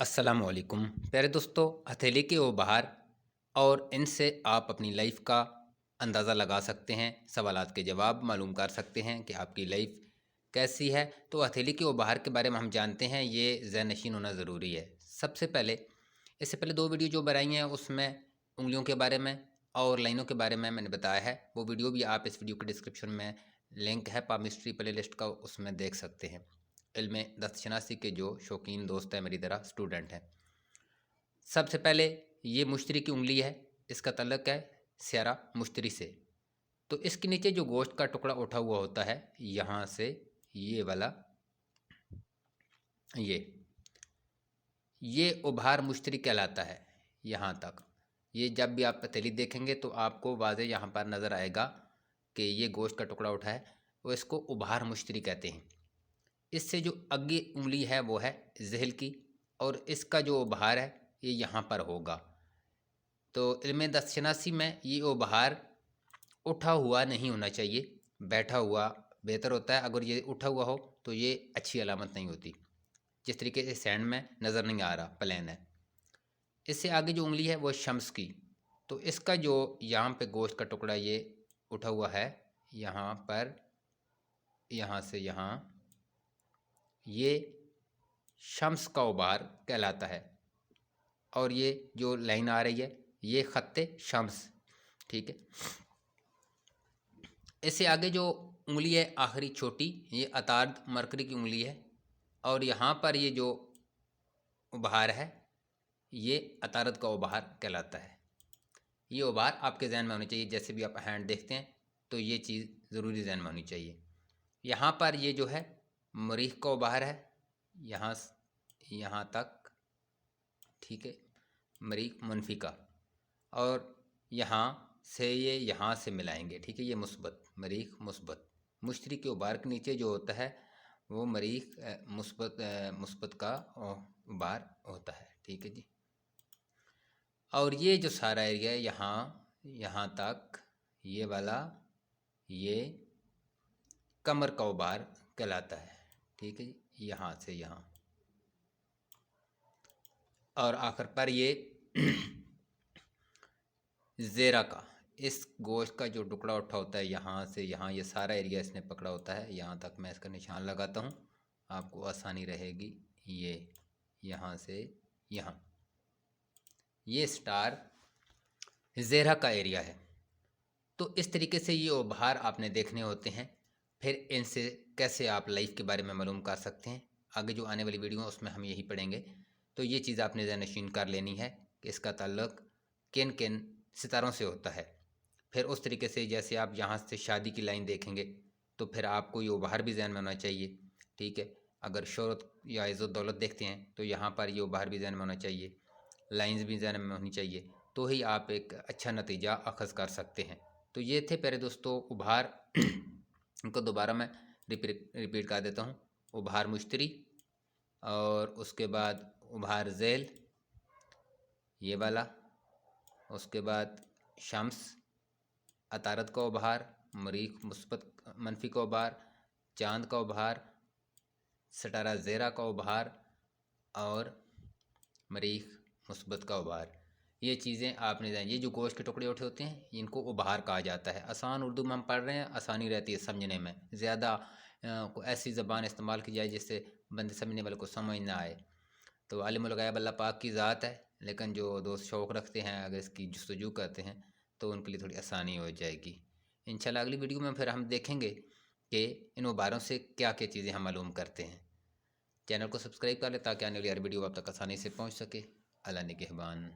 अस्सलामुअलैकुम प्यारे दोस्तों। हथेली के वो बाहर और इनसे आप अपनी लाइफ का अंदाज़ा लगा सकते हैं, सवालात के जवाब मालूम कर सकते हैं कि आपकी लाइफ कैसी है। तो हथेली के वो बाहर के बारे में हम जानते हैं, ये ज़हन नशीन होना ज़रूरी है। सबसे पहले इससे पहले दो वीडियो जो बनाई हैं उसमें उंगलियों के बारे में और लाइनों के बारे में मैंने बताया है। वो वीडियो भी आप इस वीडियो के डिस्क्रिप्शन में लिंक है पामिस्ट्री प्ले लिस्ट का, उसमें देख सकते हैं। इल्म दस्तशनासी के जो शौकीन दोस्त हैं, मेरी तरह स्टूडेंट हैं। सबसे पहले ये मुश्तरी की उंगली है, इसका तल्लक है स्यारा मुश्तरी से। तो इसके नीचे जो गोश्त का टुकड़ा उठा हुआ होता है, यहाँ से ये वाला, ये उभार मुश्तरी कहलाता है। यहाँ तक ये जब भी आप पतीली देखेंगे तो आपको वाज़े यहाँ पर नज़र आएगा कि ये गोश्त का टुकड़ा उठा है, वो इसको उभार मुश्तरी कहते हैं। इससे जो अगली उंगली है वो है ज़हल की, और इसका जो उभार है ये यहाँ पर होगा। तो इल्म दस्तशनासी में ये उभार उठा हुआ नहीं होना चाहिए, बैठा हुआ बेहतर होता है। अगर ये उठा हुआ हो तो ये अच्छी अलामत नहीं होती। जिस तरीके से सैंड में नज़र नहीं आ रहा, प्लेन है। इससे आगे जो उंगली है वो शम्स की। तो इसका जो यहाँ पे गोश्त का टुकड़ा ये उठा हुआ है, यहाँ पर, यहाँ से यहाँ, ये शम्स का उभार कहलाता है। और ये जो लाइन आ रही है ये ख़त्ते शम्स, ठीक है। इससे आगे जो उंगली है आखिरी छोटी, ये अतार्द मरकरी की उंगली है। और यहाँ पर ये जो उभार है ये अतारद का उभार कहलाता है। ये उभार आपके जहन में होनी चाहिए। जैसे भी आप हैंड देखते हैं तो ये चीज़ ज़रूरी जहन में होनी चाहिए। यहाँ पर ये जो है मरीख का उभार है, यहाँ तक, ठीक है, मरीख मुनफी का। और यहाँ से ये यहाँ से मिलाएंगे, ठीक है। ये मुस्बत, मरीख मुस्बत। मुश्तरी के उभार के नीचे जो होता है वो मरीख मुस्बत का उभार होता है, ठीक है जी। और ये जो सारा एरिया है यहाँ तक, ये वाला, ये कमर का उभार कहलाता है, ठीक है जी। यहाँ से यहाँ, और आखिर पर ये ज़ेरा का, इस गोश्त का जो टुकड़ा उठा होता है यहाँ से यहाँ, ये सारा एरिया इसने पकड़ा होता है। यहाँ तक मैं इसका निशान लगाता हूँ, आपको आसानी रहेगी। ये यहाँ से यहाँ, ये स्टार ज़ेरा का एरिया है। तो इस तरीके से ये उभार आपने देखने होते हैं। फिर इनसे कैसे आप लाइफ के बारे में मालूम कर सकते हैं, आगे जो आने वाली वीडियो है उसमें हम यही पढ़ेंगे। तो ये चीज़ आपने ज़हन-नशीन कर लेनी है कि इसका ताल्लुक़ किन किन सितारों से होता है। फिर उस तरीके से जैसे आप यहाँ से शादी की लाइन देखेंगे तो फिर आपको ये उभार भी ज़हन में होना चाहिए, ठीक है। अगर शोहरत या इज़्ज़त दौलत देखते हैं तो यहाँ पर ये उभार भी ज़हन में होना चाहिए, लाइंस भी ज़हन में होनी चाहिए। तो ही आप एक अच्छा नतीजा अख़ज़ कर सकते हैं। तो ये थे प्यारे दोस्तों उभार। इनको दोबारा मैं रिपीट कर देता हूँ। उभार मुश्तरी, और उसके बाद उभार ज़ैल, ये वाला, उसके बाद शम्स, अतारत का उभार, मरीख मुस्बत मनफी का उभार, चांद का उभार, सटारा ज़ेरा का उभार, और मरीख मुस्बत का उभार। ये चीज़ें आपने जानी। ये जो गोश्त के टुकड़े उठे होते हैं इनको उभार कहा जाता है। आसान उर्दू में हम पढ़ रहे हैं, आसानी रहती है समझने में। ज़्यादा ऐसी ज़बान इस्तेमाल की जाए जिससे बंदे समझने वाले को समझ ना आए। तो आलिमुल गैब अल्लाह पाक की ज़ात है, लेकिन जो दोस्त शौक़ रखते हैं अगर इसकी जस्तजू करते हैं तो उनके लिए थोड़ी आसानी हो जाएगी। इंशाल्लाह अगली वीडियो में फिर हम देखेंगे कि इन उभारों से क्या क्या चीज़ें हम मालूम करते हैं। चैनल को सब्सक्राइब कर लें ताकि आने वाली हर वीडियो आप तक आसानी से पहुँच सके। अल्लाह निगहबान।